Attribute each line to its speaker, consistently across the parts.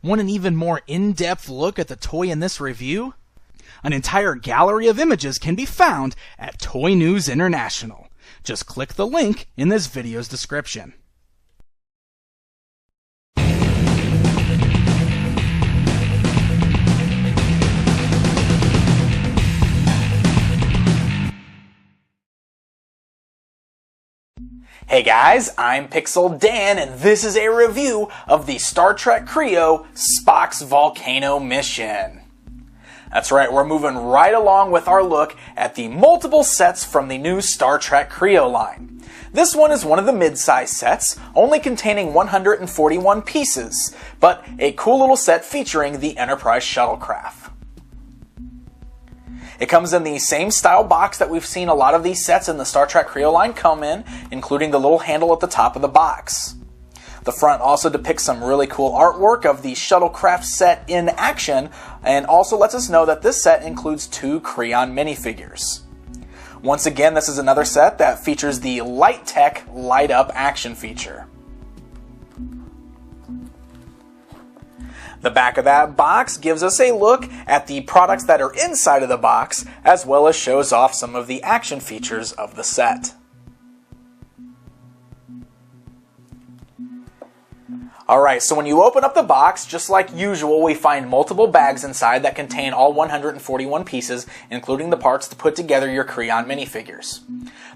Speaker 1: Want an even more in-depth look at the toy in this review? An entire gallery of images can be found at Toy News International. Just click the link in this video's description.
Speaker 2: Hey guys, I'm Pixel Dan, and this is a review of the Star Trek Kre-O Spock's Volcano mission. That's right, we're moving right along with our look at the multiple sets from the new Star Trek Kre-O line. This one is one of the mid-size sets, only containing 141 pieces, but a cool little set featuring the Enterprise Shuttle Craft. It comes in the same style box that we've seen a lot of these sets in the Star Trek Kre-O line come in, including the little handle at the top of the box. The front also depicts some really cool artwork of the Shuttle Craft set in action, and also lets us know that this set includes 2 Kreon minifigures. Once again, this is another set that features the Light Tech Light Up action feature. The back of that box gives us a look at the products that are inside of the box, as well as shows off some of the action features of the set. Alright, so when you open up the box, just like usual, we find multiple bags inside that contain all 141 pieces, including the parts to put together your Kreon minifigures.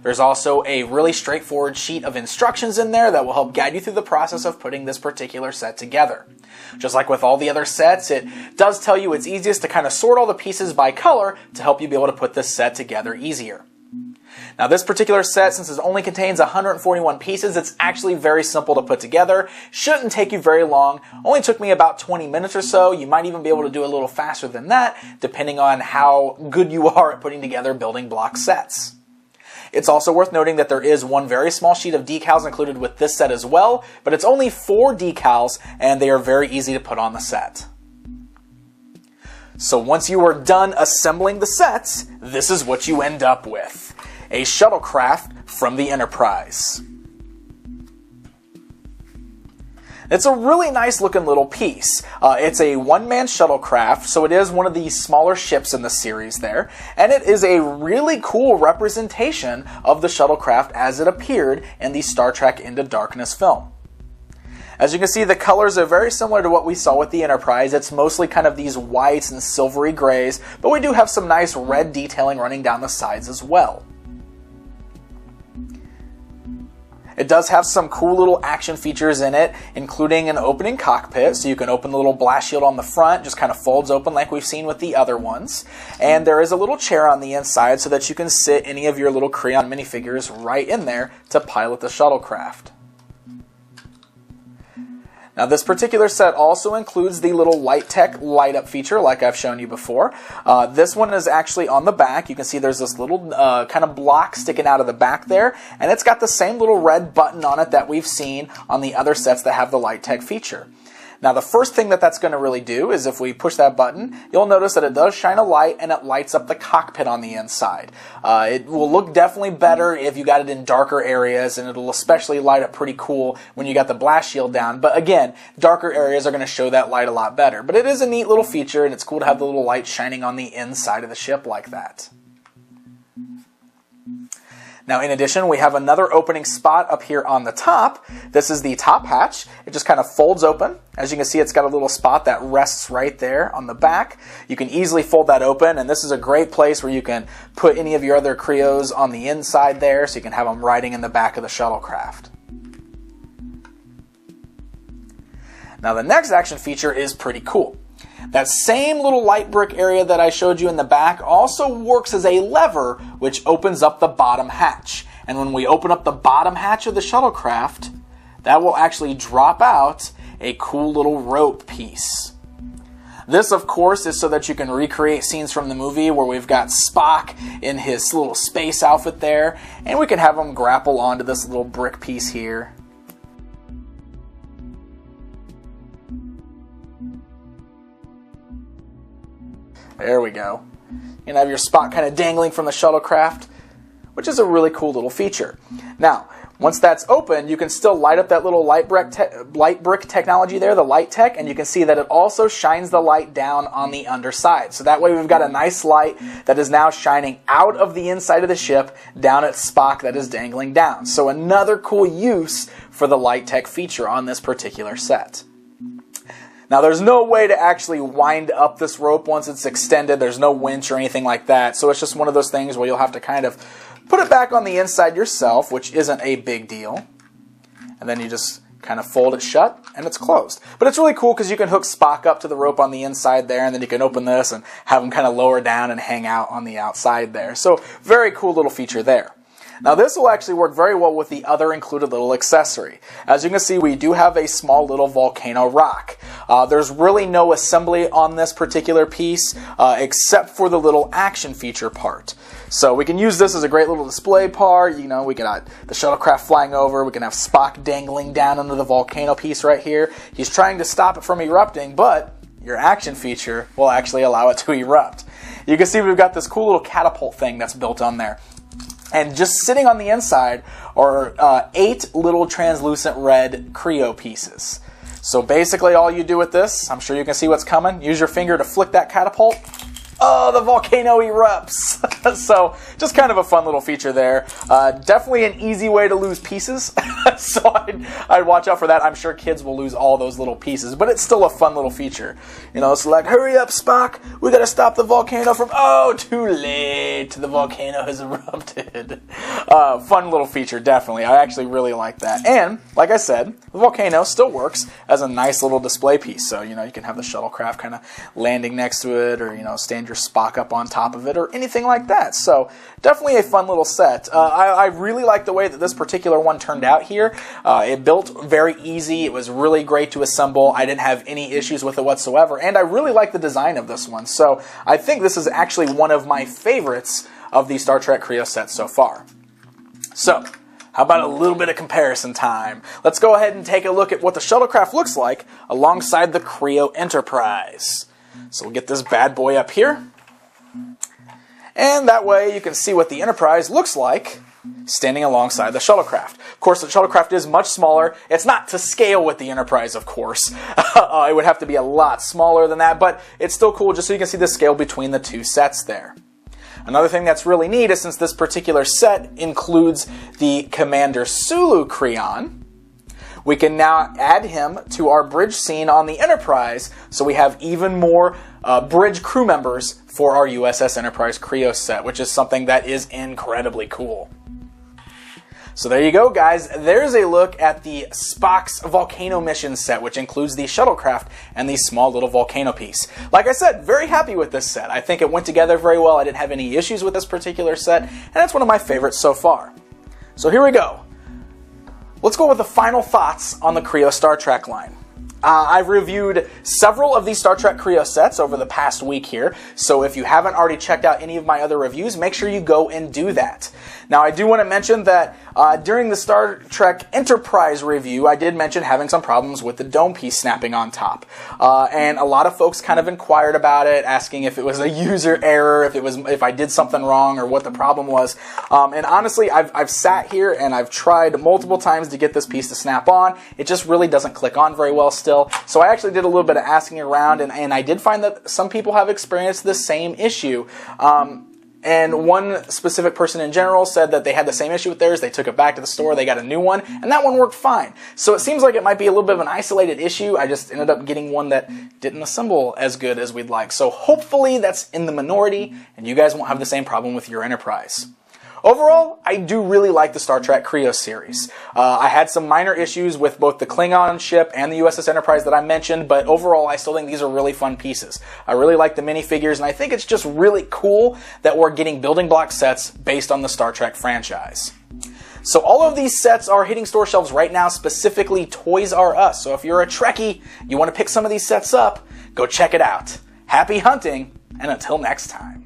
Speaker 2: There's also a really straightforward sheet of instructions in there that will help guide you through the process of putting this particular set together. Just like with all the other sets, it does tell you it's easiest to kind of sort all the pieces by color to help you be able to put this set together easier. Now this particular set, since it only contains 141 pieces, it's actually very simple to put together. Shouldn't take you very long. Only took me about 20 minutes or so. You might even be able to do a little faster than that, depending on how good you are at putting together building block sets. It's also worth noting that there is one very small sheet of decals included with this set as well, but it's only 4 decals, and they are very easy to put on the set. So once you are done assembling the sets, this is what you end up with. A Shuttle Craft from the Enterprise. It's a really nice looking little piece. It's a one-man shuttlecraft, so it is one of the smaller ships in the series there, and it is a really cool representation of the shuttlecraft as it appeared in the Star Trek Into Darkness film. As you can see, the colors are very similar to what we saw with the Enterprise. It's mostly kind of these whites and silvery grays, but we do have some nice red detailing running down the sides as well. It does have some cool little action features in it, including an opening cockpit, so you can open the little blast shield on the front, just kind of folds open like we've seen with the other ones. And there is a little chair on the inside so that you can sit any of your little Kreon minifigures right in there to pilot the shuttlecraft. Now this particular set also includes the little Light Tech Light Up feature like I've shown you before. This one is actually on the back. You can see there's this little kind of block sticking out of the back there, and it's got the same little red button on it that we've seen on the other sets that have the Light Tech feature. Now the first thing that that's going to really do is if we push that button, you'll notice that it does shine a light and it lights up the cockpit on the inside. It will look definitely better if you got it in darker areas, and it'll especially light up pretty cool when you got the blast shield down. But again, darker areas are going to show that light a lot better. But it is a neat little feature, and it's cool to have the little light shining on the inside of the ship like that. Now in addition, we have another opening spot up here on the top. This is the top hatch. It just kind of folds open. As you can see, it's got a little spot that rests right there on the back. You can easily fold that open, and this is a great place where you can put any of your other Kre-Os on the inside there, so you can have them riding in the back of the shuttlecraft. Now the next action feature is pretty cool. That same little light brick area that I showed you in the back also works as a lever which opens up the bottom hatch. And when we open up the bottom hatch of the shuttlecraft, that will actually drop out a cool little rope piece. This, of course, is so that you can recreate scenes from the movie where we've got Spock in his little space outfit there, and we can have him grapple onto this little brick piece here. There we go. You can have your Spock kind of dangling from the shuttlecraft, which is a really cool little feature. Now, Once that's open, you can still light up that little light brick technology there, the light tech, and you can see that it also shines the light down on the underside. So that way we've got a nice light that is now shining out of the inside of the ship down at Spock that is dangling down. So another cool use for the light tech feature on this particular set. Now there's no way to actually wind up this rope once it's extended. There's no winch or anything like that. So it's just one of those things where you'll have to kind of put it back on the inside yourself, which isn't a big deal. And then you just kind of fold it shut and it's closed. But it's really cool because you can hook Spock up to the rope on the inside there, and then you can open this and have him kind of lower down and hang out on the outside there. So very cool little feature there. Now this will actually work very well with the other included little accessory. As you can see, we do have a small little volcano rock. There's really no assembly on this particular piece except for the little action feature part. So we can use this as a great little display part. You know, we got the Shuttle Craft flying over. We can have Spock dangling down under the volcano piece right here. He's trying to stop it from erupting, but your action feature will actually allow it to erupt. You can see we've got this cool little catapult thing that's built on there. And just sitting on the inside are 8 little translucent red Kre-O pieces. So basically all you do with this, I'm sure you can see what's coming, use your finger to flick that catapult. Oh, the volcano erupts. So just kind of a fun little feature there. Definitely an easy way to lose pieces. So I'd watch out for that. I'm sure kids will lose all those little pieces, but it's still a fun little feature. You know, it's like, hurry up, Spock. We got to stop the volcano from... Oh, too late. The volcano has erupted. Fun little feature, definitely. I actually really like that. And, like I said, the volcano still works as a nice little display piece. So, you know, you can have the Shuttle Craft kind of landing next to it, or, you know, stand your Spock up on top of it, or anything like that. So definitely a fun little set. I really like the way that this particular one turned out here. It built very easy. It was really great to assemble. I didn't have any issues with it whatsoever, and I really like the design of this one. So I think this is actually one of my favorites of the Star Trek Kre-O sets so far. So how about a little bit of comparison time? Let's go ahead and take a look at what the Shuttle Craft looks like alongside the Kre-O Enterprise. So we'll get this bad boy up here. And that way you can see what the Enterprise looks like standing alongside the Shuttle Craft. Of course, the Shuttle Craft is much smaller. It's not to scale with the Enterprise, of course. It would have to be a lot smaller than that, but it's still cool just so you can see the scale between the two sets there. Another thing that's really neat is since this particular set includes the Commander Sulu Kreon, we can now add him to our bridge scene on the Enterprise, so we have even more bridge crew members for our USS Enterprise Kre-O set, which is something that is incredibly cool. So there you go, guys. There's a look at the Spock's Volcano mission set, which includes the Shuttle Craft and the small little volcano piece. Like I said, very happy with this set. I think it went together very well. I didn't have any issues with this particular set, and it's one of my favorites so far. So here we go. Let's go with the final thoughts on the Kre-O Star Trek line. I've reviewed several of these Star Trek Kre-O sets over the past week here, so if you haven't already checked out any of my other reviews, make sure you go and do that. Now, I do want to mention that during the Star Trek Enterprise review, I did mention having some problems with the dome piece snapping on top. And a lot of folks kind of inquired about it, asking if it was a user error, if I did something wrong, or what the problem was. And honestly, I've sat here and I've tried multiple times to get this piece to snap on. It just really doesn't click on very well still. So I actually did a little bit of asking around, and I did find that some people have experienced the same issue. And one specific person in general said that they had the same issue with theirs. They took it back to the store, they got a new one, and that one worked fine. So it seems like it might be a little bit of an isolated issue. I just ended up getting one that didn't assemble as good as we'd like. So hopefully that's in the minority, and you guys won't have the same problem with your Enterprise. Overall, I do really like the Star Trek Kre-O series. I had some minor issues with both the Klingon ship and the USS Enterprise that I mentioned, but overall I still think these are really fun pieces. I really like the minifigures, and I think it's just really cool that we're getting building block sets based on the Star Trek franchise. So all of these sets are hitting store shelves right now, specifically Toys R Us. So if you're a Trekkie, you want to pick some of these sets up, go check it out. Happy hunting, and until next time.